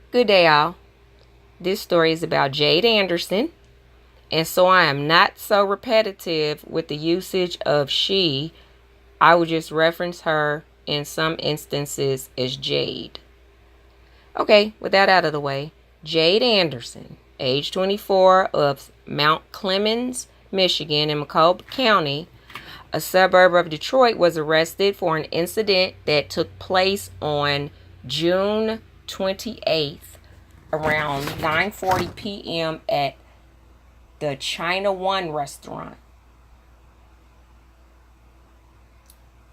Good day, all. This story is about Jade Anderson, and so I am not so repetitive with the usage of she. I will just reference her in some instances as Jade. Okay, with that out of the way, Jade Anderson, age 24, of Mount Clemens, Michigan, in Macomb County, a suburb of Detroit, was arrested for an incident that took place on June 28th around 9:40 p.m. at the China One restaurant.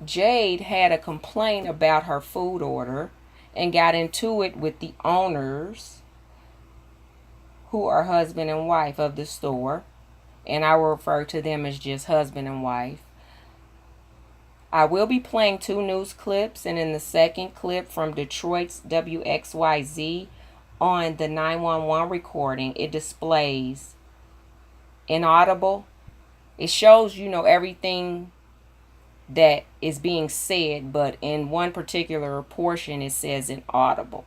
Jade had a complaint about her food order and got into it with the owners, who are husband and wife of the store, and I will refer to them as just husband and wife. I will be playing two news clips, and in the second clip from Detroit's WXYZ, on the 911 recording, it displays inaudible. It shows, everything that is being said, but in one particular portion, it says inaudible.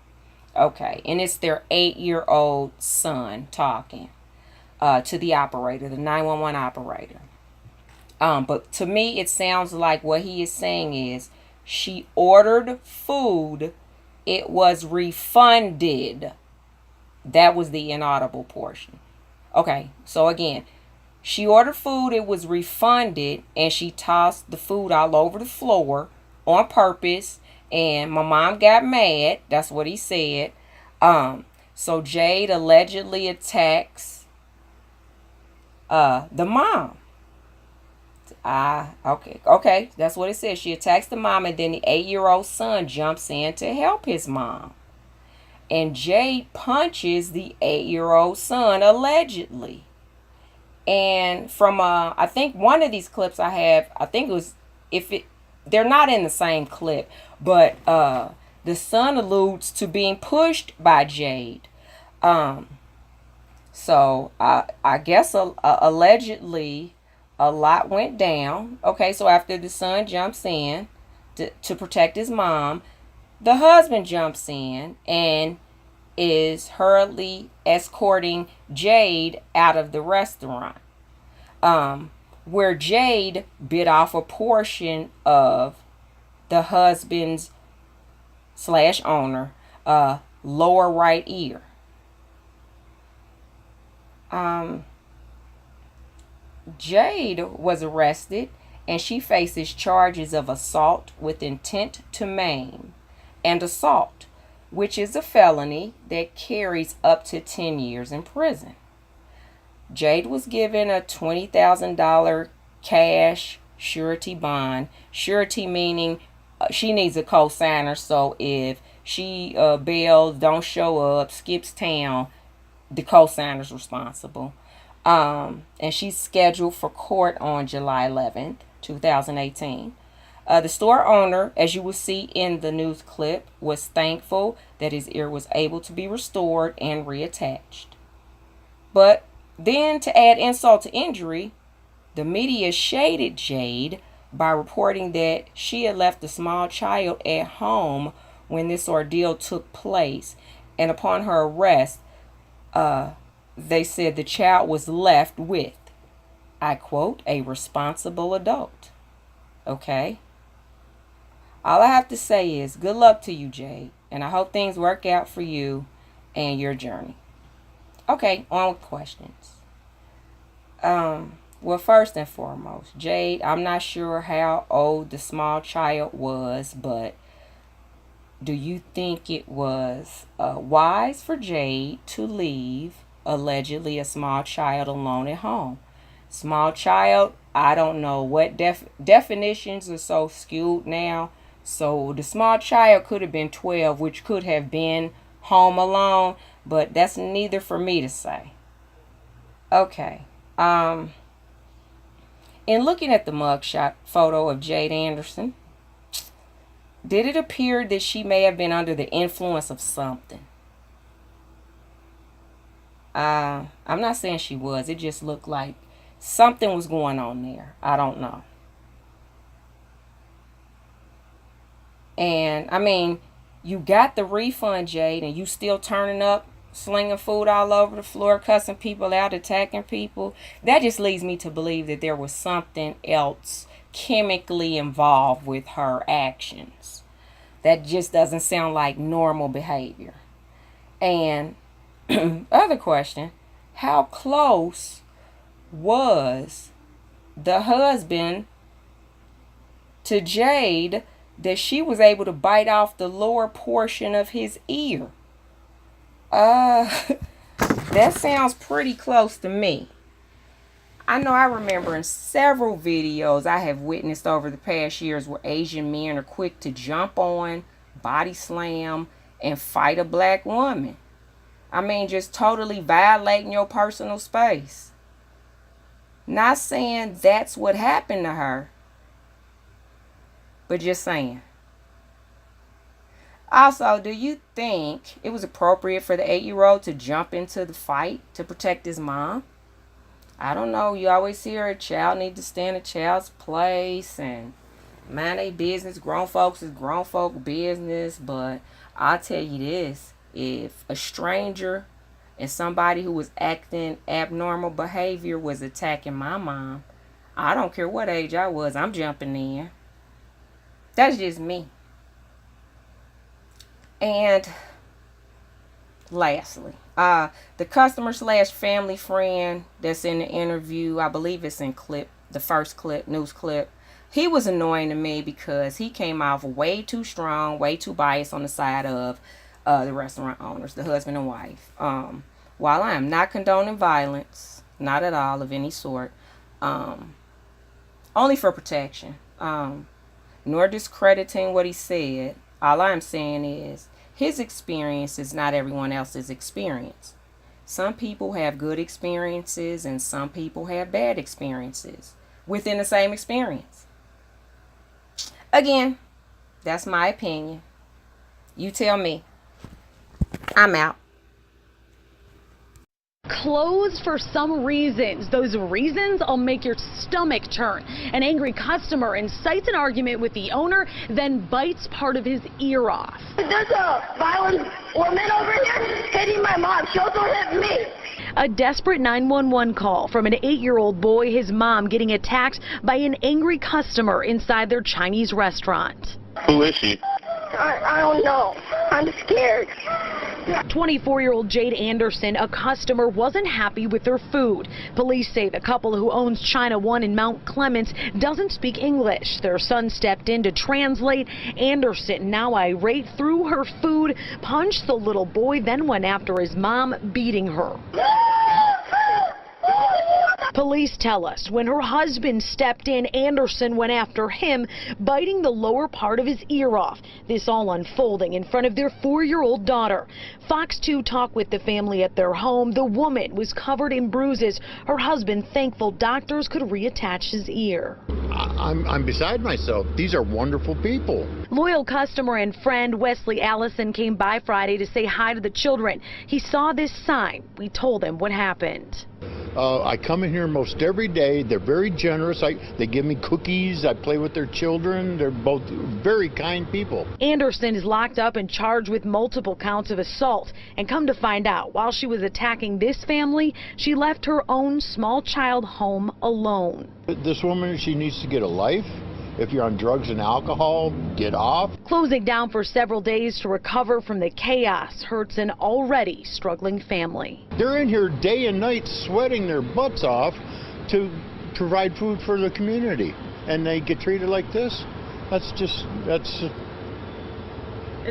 Okay, and it's their 8-year-old son talking to the operator, the 911 operator. But to me, it sounds like what he is saying is she ordered food, it was refunded. That was the inaudible portion. Okay, so again, she ordered food, it was refunded, and she tossed the food all over the floor on purpose, and my mom got mad. That's what he said. So Jade allegedly attacks the mom. Okay, that's what it says. She attacks the mom, and then the 8-year-old son jumps in to help his mom. And Jade punches the 8-year-old son allegedly. And from I think one of these clips I have, I think it was, they're not in the same clip, but the son alludes to being pushed by Jade. So I guess allegedly a lot went down. Okay, so after the son jumps in to protect his mom, the husband jumps in and is hurriedly escorting Jade out of the restaurant, where Jade bit off a portion of the husband's slash owner lower right ear. Jade was arrested, and she faces charges of assault with intent to maim and assault, which is a felony that carries up to 10 years in prison. Jade was given a $20,000 cash surety bond. Surety meaning she needs a co-signer, so if she bails, don't show up, skips town, the co-signer's responsible. And she's scheduled for court on July 11th, 2018. The store owner, as you will see in the news clip, was thankful that his ear was able to be restored and reattached. But then, to add insult to injury, the media shaded Jade by reporting that she had left a small child at home when this ordeal took place, and upon her arrest, they said the child was left with, I quote, a responsible adult. Okay? All I have to say is good luck to you, Jade, and I hope things work out for you and your journey. Okay, on with questions. Well, first and foremost, Jade, I'm not sure how old the small child was, but do you think it was wise for Jade to leave allegedly a small child alone at home? Small child, I don't know what definitions are so skewed now. So the small child could have been 12, which could have been home alone, but that's neither for me to say. Okay. In looking at the mugshot photo of Jade Anderson, did it appear that she may have been under the influence of something? I'm not saying she was. It just looked like something was going on there. I don't know. And I mean, You got the refund, Jade, and you still turning up, slinging food all over the floor, cussing people out, attacking people. That just leads me to believe that there was something else chemically involved with her actions. That just doesn't sound like normal behavior. And other question, how close was the husband to Jade that she was able to bite off the lower portion of his ear? That sounds pretty close to me. I know I remember in several videos I have witnessed over the past years where Asian men are quick to jump on, body slam, and fight a black woman. I mean, just totally violating your personal space. Not saying that's what happened to her, but just saying. Also, do you think it was appropriate for the 8-year-old to jump into the fight to protect his mom? I don't know. You always hear a child need to stand a child's place and mind their business. Grown folks is grown folk business. But I'll tell you this. If a stranger and somebody who was acting abnormal behavior was attacking my mom, I don't care what age I was, I'm jumping in. That's just me. And lastly, the customer / family friend that's in the interview, I believe it's in the first news clip. He was annoying to me because he came off way too strong, way too biased on the side of the restaurant owners, the husband and wife. While I am not condoning violence, not at all of any sort, only for protection, nor discrediting what he said. All I'm saying is his experience is not everyone else's experience. Some people have good experiences and some people have bad experiences within the same experience. Again, that's my opinion. You tell me. I'm out. Closed for some reasons. Those reasons will make your stomach turn. An angry customer incites an argument with the owner, then bites part of his ear off. There's a violent woman over here hitting my mom. She also hit me. A desperate 911 call from an 8-year-old boy, his mom getting attacked by an angry customer inside their Chinese restaurant. Who is she? I don't know. I'm scared. 24-year-old Jade Anderson, a customer, wasn't happy with their food. Police say the couple who owns China One in Mount Clemens doesn't speak English. Their son stepped in to translate. Anderson, now irate, threw her food, punched the little boy, then went after his mom, beating her. Police tell us when her husband stepped in, Anderson went after him, biting the lower part of his ear off. This all unfolding in front of their 4-year-old daughter. Fox 2 talked with the family at their home. The woman was covered in bruises. Her husband thankful doctors could reattach his ear. I'm beside myself. These are wonderful people. Loyal customer and friend Wesley Allison came by Friday to say hi to the children. He saw this sign. We told him what happened. I come in here most every day. They're very generous. They give me cookies. I play with their children. They're both very kind people. Anderson is locked up and charged with multiple counts of assault. And come to find out, while she was attacking this family, she left her own small child home alone. This woman, she needs to get a life. If you're on drugs and alcohol, get off. Closing down for several days to recover from the chaos hurts an already struggling family. They're in here day and night sweating their butts off to provide food for the community. And they get treated like this? It's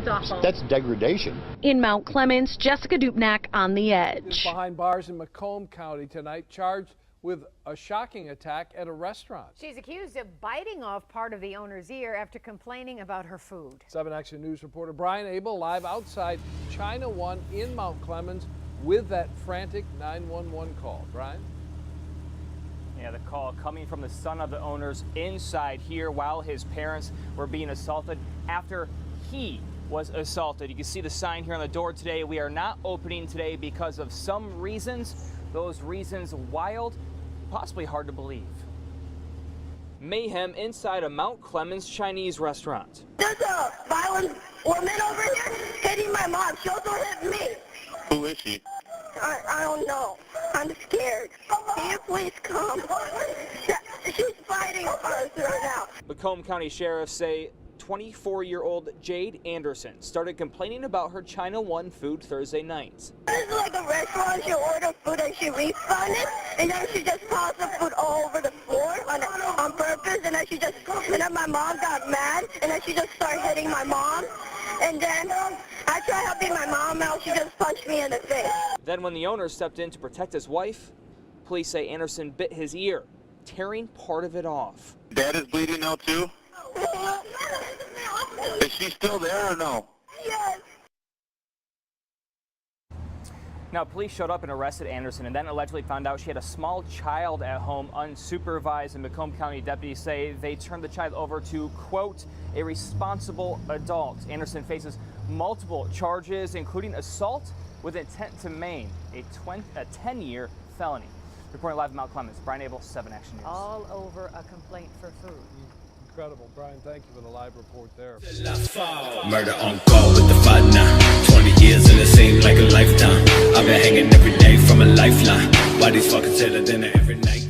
awful. That's degradation. In Mount Clemens, Jessica Dupnack on The Edge. Behind bars in Macomb County tonight, charged with a shocking attack at a restaurant. She's accused of biting off part of the owner's ear after complaining about her food. 7 Action News reporter Brian Abel live outside China One in Mount Clemens with that frantic 911 call. Brian? Yeah, the call coming from the son of the owners inside here while his parents were being assaulted after he was assaulted. You can see the sign here on the door today. We are not opening today because of some reasons. Those reasons wild, possibly hard to believe. mayhem inside a Mount Clemens Chinese restaurant. There's a violent woman over here hitting my mom. She also hit me. Who is she? I don't know. I'm scared. Can you please come? She's fighting us right now. Macomb County sheriffs say 24-year-old Jade Anderson started complaining about her China One food Thursday night. This is like a restaurant. She ordered food and she refund it, and then she just tossed the food all over the floor on purpose, and then my mom got mad, and then she just started hitting my mom, and then I tried helping my mom out. She just punched me in the face. Then when the owner stepped in to protect his wife, police say Anderson bit his ear, tearing part of it off. Dad is bleeding now too? Is she still there or no? Yes. Now, police showed up and arrested Anderson and then allegedly found out she had a small child at home unsupervised, and Macomb County deputies say they turned the child over to, quote, a responsible adult. Anderson faces multiple charges, including assault with intent to maim, a 10-year felony. Reporting live in Mount Clemens, Brian Abel, 7 Action News. All over a complaint for food. Incredible. Brian, thank you for the live report there. Murder on call with the fight now. 20 years and it seemed like a lifetime. I've been hanging every day from a lifeline. Why these fuckers tell it dinner every night?